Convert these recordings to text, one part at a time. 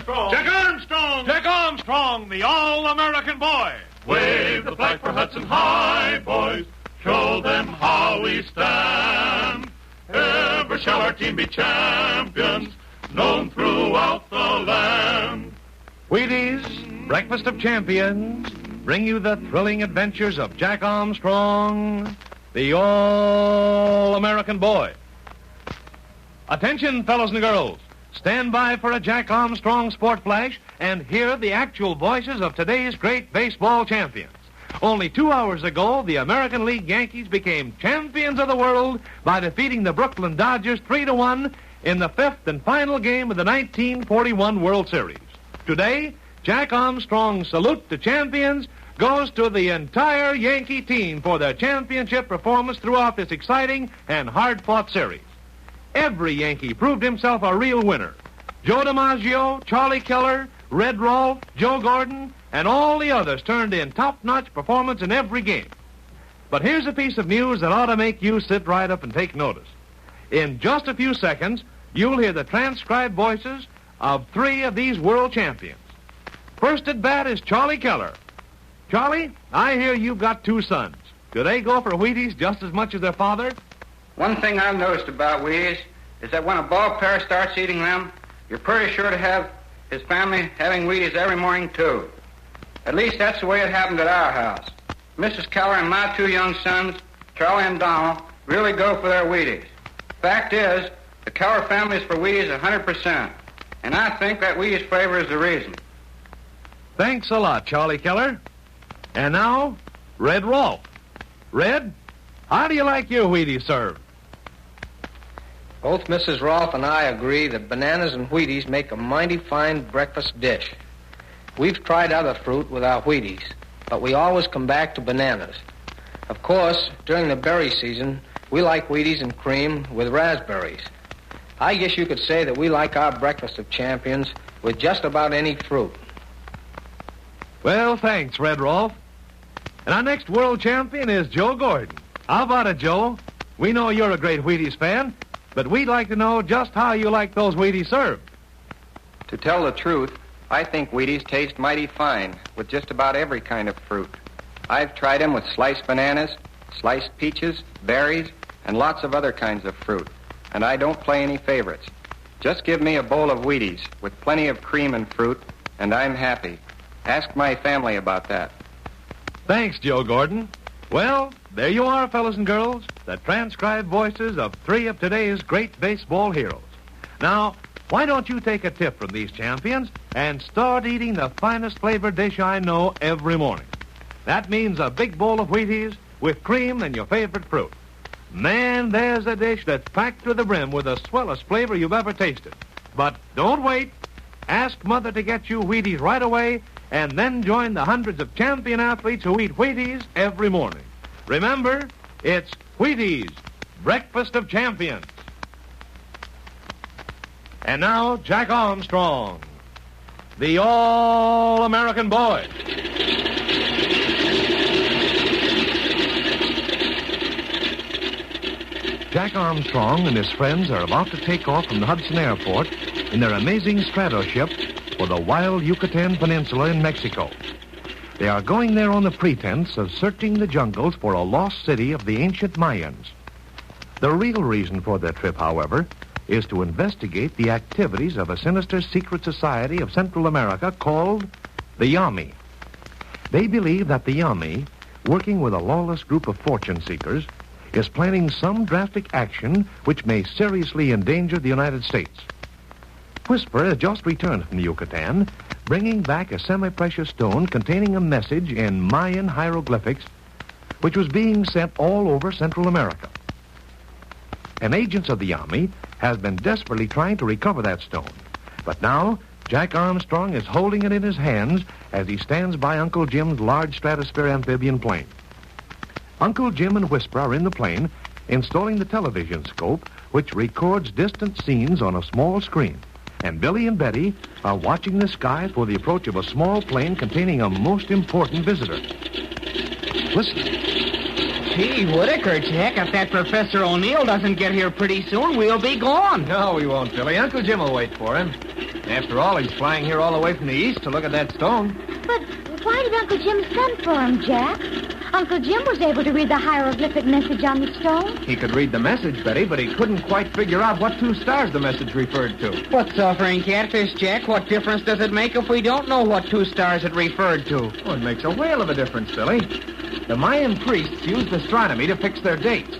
Armstrong! Jack Armstrong! Jack Armstrong, the all-American boy! Wave the flag for Hudson High, boys. Show them how we stand. Ever shall our team be champions, known throughout the land. Wheaties, breakfast of champions, bring you the thrilling adventures of Jack Armstrong, the all-American boy. Attention, fellows and girls. Stand by for a Jack Armstrong sport flash and hear the actual voices of today's great baseball champions. Only 2 hours ago, the American League Yankees became champions of the world by defeating the Brooklyn Dodgers 3-1 in the fifth and final game of the 1941 World Series. Today, Jack Armstrong's salute to champions goes to the entire Yankee team for their championship performance throughout this exciting and hard-fought series. Every Yankee proved himself a real winner. Joe DiMaggio, Charlie Keller, Red Rolfe, Joe Gordon, and all the others turned in top-notch performance in every game. But here's a piece of news that ought to make you sit right up and take notice. In just a few seconds, you'll hear the transcribed voices of 3 of these world champions. First at bat is Charlie Keller. Charlie, I hear you've got 2 sons. Do they go for Wheaties just as much as their father? One thing I've noticed about Wheaties is that when a ball player starts eating them, you're pretty sure to have his family having Wheaties every morning, too. At least that's the way it happened at our house. Mrs. Keller and my 2 young sons, Charlie and Donald, really go for their Wheaties. Fact is, the Keller family is for Wheaties 100%, and I think that Wheaties flavor is the reason. Thanks a lot, Charlie Keller. And now, Red Rolfe. Red, how do you like your Wheaties served? Both Mrs. Rolfe and I agree that bananas and Wheaties make a mighty fine breakfast dish. We've tried other fruit with our Wheaties, but we always come back to bananas. Of course, during the berry season, we like Wheaties and cream with raspberries. I guess you could say that we like our breakfast of champions with just about any fruit. Well, thanks, Red Rolfe. And our next world champion is Joe Gordon. How about it, Joe? We know you're a great Wheaties fan, but we'd like to know just how you like those Wheaties served. To tell the truth, I think Wheaties taste mighty fine with just about every kind of fruit. I've tried them with sliced bananas, sliced peaches, berries, and lots of other kinds of fruit, and I don't play any favorites. Just give me a bowl of Wheaties with plenty of cream and fruit, and I'm happy. Ask my family about that. Thanks, Joe Gordon. Well, there you are, fellas and girls, the transcribed voices of 3 of today's great baseball heroes. Now, why don't you take a tip from these champions and start eating the finest flavored dish I know every morning? That means a big bowl of Wheaties with cream and your favorite fruit. Man, there's a dish that's packed to the brim with the swellest flavor you've ever tasted. But don't wait. Ask Mother to get you Wheaties right away, and then join the hundreds of champion athletes who eat Wheaties every morning. Remember, it's Wheaties, breakfast of champions. And now, Jack Armstrong, the all-American boy. Jack Armstrong and his friends are about to take off from the Hudson Airport in their amazing stratoship for the wild Yucatan Peninsula in Mexico. They are going there on the pretense of searching the jungles for a lost city of the ancient Mayans. The real reason for their trip, however, is to investigate the activities of a sinister secret society of Central America called the Yami. They believe that the Yami, working with a lawless group of fortune seekers, is planning some drastic action which may seriously endanger the United States. Whisper has just returned from the Yucatan, bringing back a semi-precious stone containing a message in Mayan hieroglyphics which was being sent all over Central America. An agent of the Yami has been desperately trying to recover that stone, but now Jack Armstrong is holding it in his hands as he stands by Uncle Jim's large stratosphere amphibian plane. Uncle Jim and Whisper are in the plane, installing the television scope, which records distant scenes on a small screen. And Billy and Betty are watching the skies for the approach of a small plane containing a most important visitor. Listen. Gee, Whitaker, Jack, if that Professor O'Neill doesn't get here pretty soon, we'll be gone. No, we won't, Billy. Uncle Jim will wait for him. After all, he's flying here all the way from the east to look at that stone. But why did Uncle Jim send for him, Jack? Uncle Jim was able to read the hieroglyphic message on the stone. He could read the message, Betty, but he couldn't quite figure out what 2 stars the message referred to. What suffering catfish, Jack? What difference does it make if we don't know what 2 stars it referred to? Oh, it makes a whale of a difference, Billy. The Mayan priests used astronomy to fix their dates.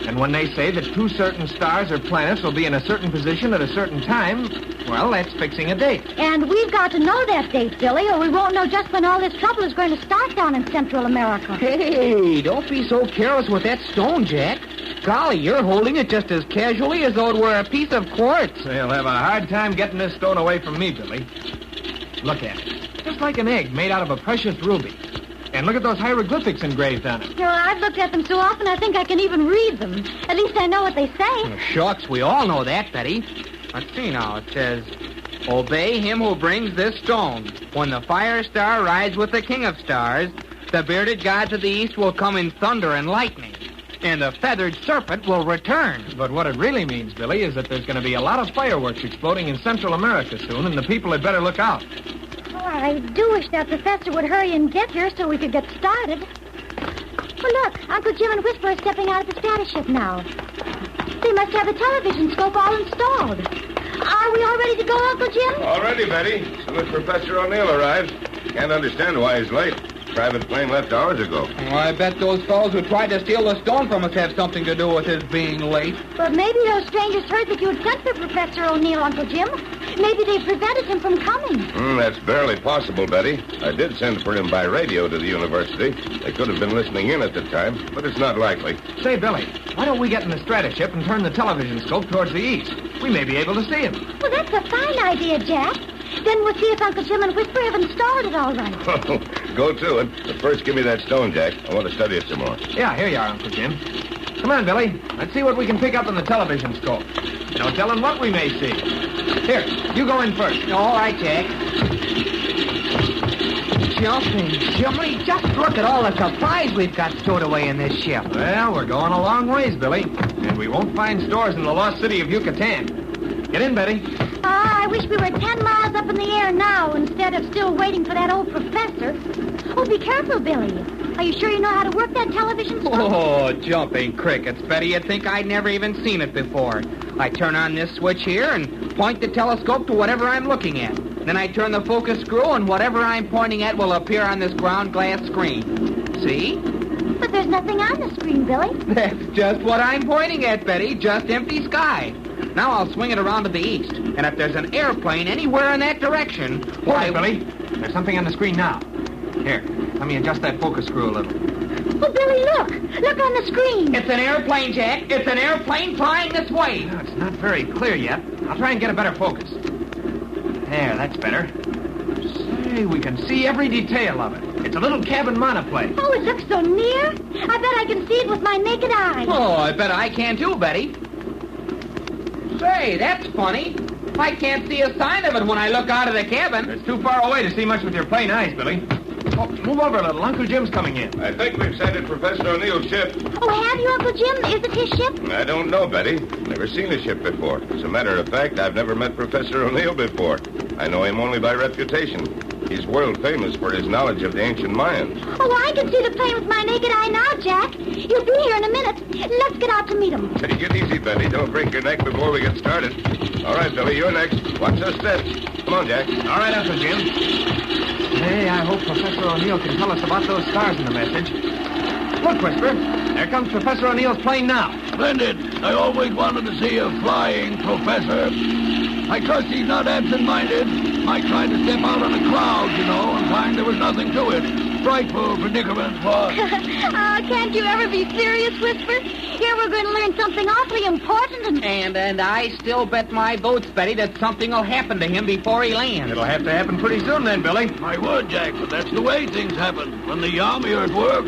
And when they say that 2 certain stars or planets will be in a certain position at a certain time, well, that's fixing a date. And we've got to know that date, Billy, or we won't know just when all this trouble is going to start down in Central America. Hey, don't be so careless with that stone, Jack. Golly, you're holding it just as casually as though it were a piece of quartz. They'll have a hard time getting this stone away from me, Billy. Look at it. Just like an egg made out of a precious ruby. And look at those hieroglyphics engraved on it. You know, I've looked at them so often I think I can even read them. At least I know what they say. Oh, shucks, we all know that, Betty. Let's see now. It says, "Obey him who brings this stone. When the fire star rides with the king of stars, the bearded gods of the east will come in thunder and lightning, and the feathered serpent will return." But what it really means, Billy, is that there's going to be a lot of fireworks exploding in Central America soon, and the people had better look out. Oh, I do wish that professor would hurry and get here so we could get started. Well, look, Uncle Jim and Whisper are stepping out of the status ship now. They must have the television scope all installed. Are we all ready to go, Uncle Jim? All ready, Betty. As soon as Professor O'Neill arrives. Can't understand why he's late. Private plane left hours ago. Well, I bet those fellows who tried to steal the stone from us have something to do with his being late. But maybe those strangers heard that you had sent for Professor O'Neill, Uncle Jim. Maybe they prevented him from coming. That's barely possible, Betty. I did send for him by radio to the university. They could have been listening in at the time, but it's not likely. Say, Billy, why don't we get in the stratoship and turn the television scope towards the east? We may be able to see him. Well, that's a fine idea, Jack. Then we'll see if Uncle Jim and Whisper have installed it all right. Go to it. But first, give me that stone, Jack. I want to study it some more. Yeah, here you are, Uncle Jim. Come on, Billy. Let's see what we can pick up on the television scope. No telling what we may see. Here, you go in first. All right, Jack. Jumping, Jimmy, just look at all the supplies we've got stowed away in this ship. Well, we're going a long ways, Billy. And we won't find stores in the lost city of Yucatan. Get in, Betty. I wish we were 10 miles up in the air now instead of still waiting for that old professor. Oh, be careful, Billy. Are you sure you know how to work that television scope? Oh, jumping crickets, Betty. You'd think I'd never even seen it before. I turn on this switch here and point the telescope to whatever I'm looking at. Then I turn the focus screw and whatever I'm pointing at will appear on this ground glass screen. See? But there's nothing on the screen, Billy. That's just what I'm pointing at, Betty. Just empty sky. Now I'll swing it around to the east. And if there's an airplane anywhere in that direction, why... Billy, there's something on the screen now. Here, let me adjust that focus screw a little. Oh, Billy, look. Look on the screen. It's an airplane, Jack. It's an airplane flying this way. No, it's not very clear yet. I'll try and get a better focus. There, that's better. Say, we can see every detail of it. It's a little cabin monoplane. Oh, it looks so near. I bet I can see it with my naked eye. Oh, I bet I can too, Betty. Say, that's funny. I can't see a sign of it when I look out of the cabin. It's too far away to see much with your plain eyes, Billy. Oh, move over a little. Uncle Jim's coming in. I think we've sighted Professor O'Neill's ship. Oh, have you, Uncle Jim? Is it his ship? I don't know, Betty. Never seen a ship before. As a matter of fact, I've never met Professor O'Neill before. I know him only by reputation. He's world famous for his knowledge of the ancient Mayans. Oh, I can see the plane with my naked eye now, Jack. He'll be here in a minute. Let's get out to meet him. Take it easy, Betty. Don't break your neck before we get started. All right, Billy, you're next. Watch those steps. Come on, Jack. All right, Uncle Jim. Hey, I hope Professor O'Neill can tell us about those stars in the message. Look, Whisper. There comes Professor O'Neill's plane now. Splendid. I always wanted to see a flying professor. I trust he's not absent-minded. I tried to step out on a cloud, and find there was nothing to it. Frightful predicament, what? Can't you ever be serious, Whisper? Here we're going to learn something awfully important And I still bet my boats, Betty, that something will happen to him before he lands. It'll have to happen pretty soon then, Billy. My word, Jack, but that's the way things happen when the army are at work.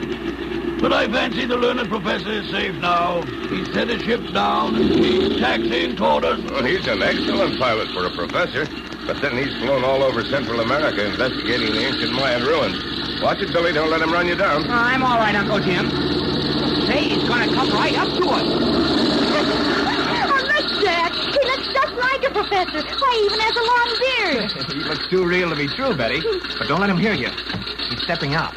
But I fancy the learned professor is safe now. He's set his ship down and he's taxiing toward us. Well, he's an excellent pilot for a professor. But then he's flown all over Central America investigating the ancient Mayan ruins. Watch it, Billy. Don't let him run you down. I'm all right, Uncle Jim. Say, he's going to come right up to us. Oh, look, Jack. He looks just like a Professor. Why, he even has a long beard. He looks too real to be true, Betty. But don't let him hear you. He's stepping out.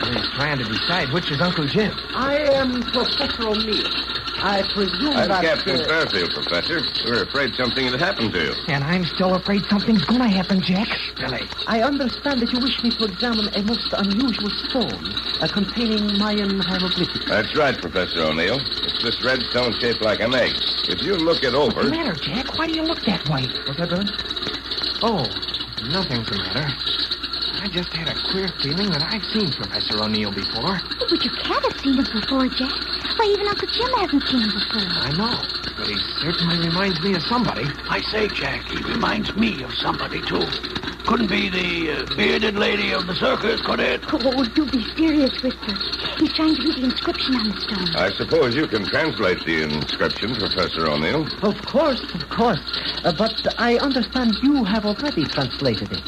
He's trying to decide which is Uncle Jim. I am Professor O'Neill. I presume I'm that... Captain Fairfield, Professor. We're afraid something had happened to you. And I'm still afraid something's going to happen, Jack. Really? I understand that you wish me to examine a most unusual stone containing Mayan hieroglyphics. That's right, Professor O'Neill. It's this red stone shaped like an egg. If you look it over... What's the matter, Jack? Why do you look that way? What's that, Bud? Oh, nothing's the matter. I just had a queer feeling that I've seen Professor O'Neill before. Oh, but you can't have seen him before, Jack. Why, even Uncle Jim hasn't seen him before. I know, but he certainly reminds me of somebody. I say, Jack, he reminds me of somebody, too. Couldn't be the bearded lady of the circus, could it? Oh, do be serious, Whisper. He's trying to read the inscription on the stone. I suppose you can translate the inscription, Professor O'Neill. Of course. But I understand you have already translated it.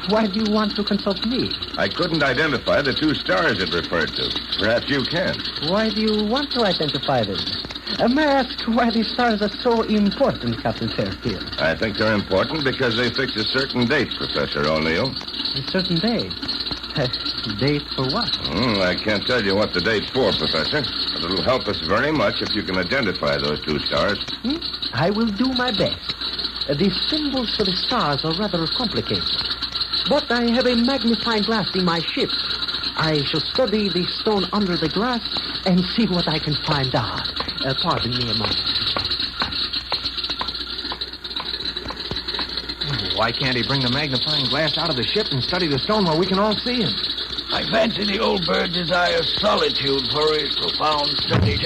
Why do you want to consult me? I couldn't identify the two stars it referred to. Perhaps you can. Why do you want to identify them? May I ask why these stars are so important, Captain Fairfield? I think they're important because they fix a certain date, Professor O'Neill. A certain date? Date for what? I can't tell you what the date's for, Professor, but it'll help us very much if you can identify those two stars. I will do my best. The symbols for the stars are rather complicated. But I have a magnifying glass in my ship. I shall study the stone under the glass and see what I can find out. Pardon me a moment. Why can't he bring the magnifying glass out of the ship and study the stone where we can all see him? I fancy the old bird desires solitude for his profound study.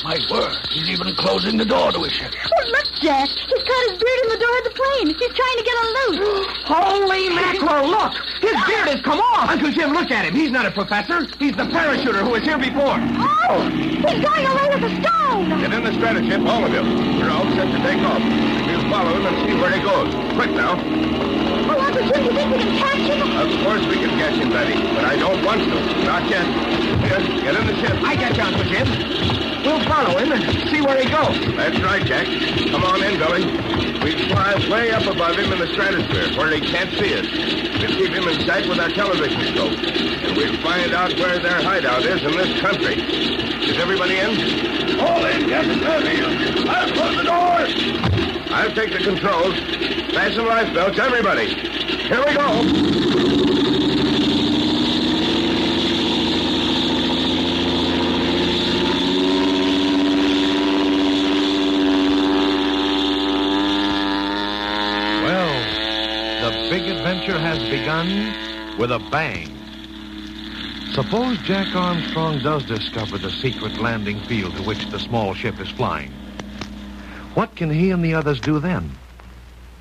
My word, he's even closing the door to his ship. Oh, look, Jack. He's caught his beard in the door of the plane. He's trying to get on loose. Holy mackerel, look! His beard has come off! Uncle Jim, look at him. He's not a professor. He's the parachuter who was here before. Oh, he's going away with the stone. Get in the stratoship, all of you. We're all set to take off. We'll follow him and see where he goes. Quick now. Oh, Uncle Jim, you think we can catch him? Of course we can catch him, Betty, but I don't want to. Not yet. Here, get in the ship. I get you, Uncle Jim. We'll follow him and see where he goes. That's right, Jack. Come on in, Billy. We fly way up above him in the stratosphere where he can't see us. We'll keep him in sight with our television scope. And we'll find out where their hideout is in this country. Is everybody in? All in, Captain Fairfield. I'll close the doors. I'll take the controls. Fasten life belts, everybody. Here we go. Big adventure has begun with a bang. Suppose Jack Armstrong does discover the secret landing field to which the small ship is flying. What can he and the others do then?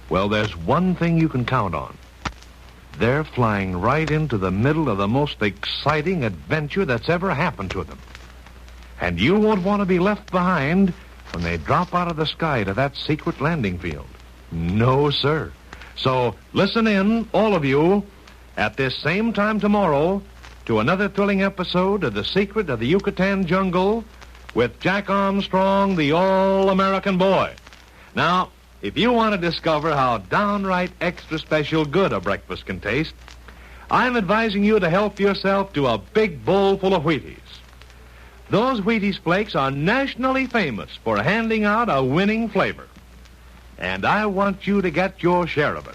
Well, there's one thing you can count on. They're flying right into the middle of the most exciting adventure that's ever happened to them. And you won't want to be left behind when they drop out of the sky to that secret landing field. No, sir. So listen in, all of you, at this same time tomorrow to another thrilling episode of The Secret of the Yucatan Jungle with Jack Armstrong, the All-American Boy. Now, if you want to discover how downright extra special good a breakfast can taste, I'm advising you to help yourself to a big bowl full of Wheaties. Those Wheaties flakes are nationally famous for handing out a winning flavor. And I want you to get your share of it.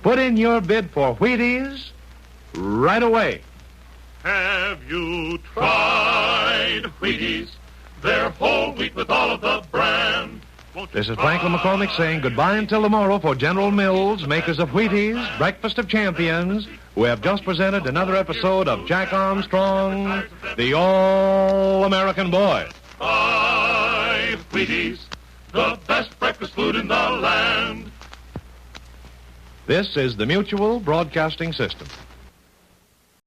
Put in your bid for Wheaties right away. Have you tried Wheaties? They're whole wheat with all of the bran. This is Franklin McCormick saying goodbye until tomorrow for General Mills, makers of Wheaties, Breakfast of Champions, who have just presented another episode of Jack Armstrong, the All-American Boy. Buy Wheaties, the best breakfast food in the land. This is the Mutual Broadcasting System.